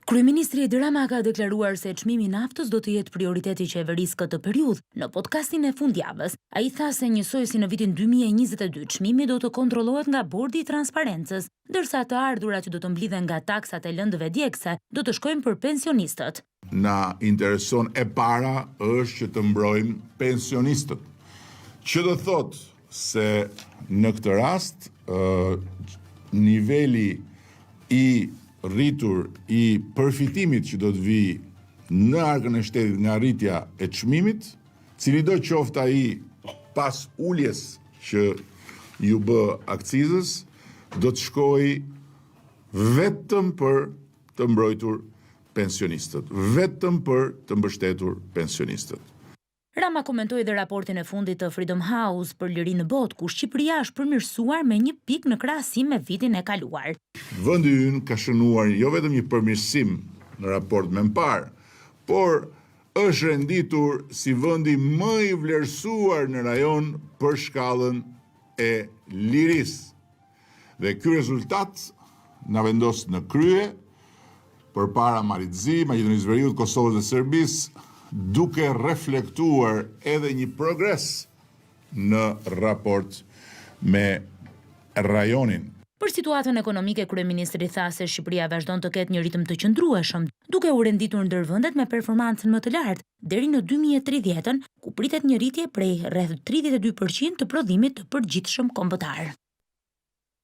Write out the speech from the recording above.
Kryeministri Edi Rama ka deklaruar se çmimi i naftës do të jetë prioriteti i qeverisë këtë periudhë. Në podcastin e fundjavës, ai tha se njësoj si në vitin 2022 çmimi do të kontrollohet nga Bordi i Transparencës, ndërsa të ardhurat që do të mblidhen nga taksat e lëndëve djegëse do të shkojnë për pensionistët. Na intereson e para është që të mbrojmë pensionistët. Që do thotë se në këtë rast niveli i rritur i përfitimit që do të vi në arkën e shtetit nga rritja e çmimit, cili do qoftë ai pas uljes që ju bë akcizës, do të shkojë vetëm për të mbrojtur pensionistët, vetëm për të mbështetur pensionistët. Rama komentoi edhe raportin e fundit të Freedom House për liri në botë, ku Shqipëria është përmirësuar me 1 pikë në krahasim me vitin e kaluar. Vendi ynë ka shënuar jo vetëm një përmirësim në raport me parë, por është renditur si vendi më i vlerësuar në rajon për shkallën e lirisë. Dhe ky rezultat na vendos në krye përpara Maritzi, Maqedonisë Veriut, Kosovës dhe Serbisë, duke reflektuar edhe një progres në raport me rajonin. Për situatën ekonomike, kryeministri tha se Shqipëria vazhdon të ketë një ritëm të qëndrueshëm, duke u renditur ndër vendet me performancën më të lartë deri në 2030-ën, ku pritet një rritje prej rreth 32% të prodhimit të përgjithshëm kombëtar.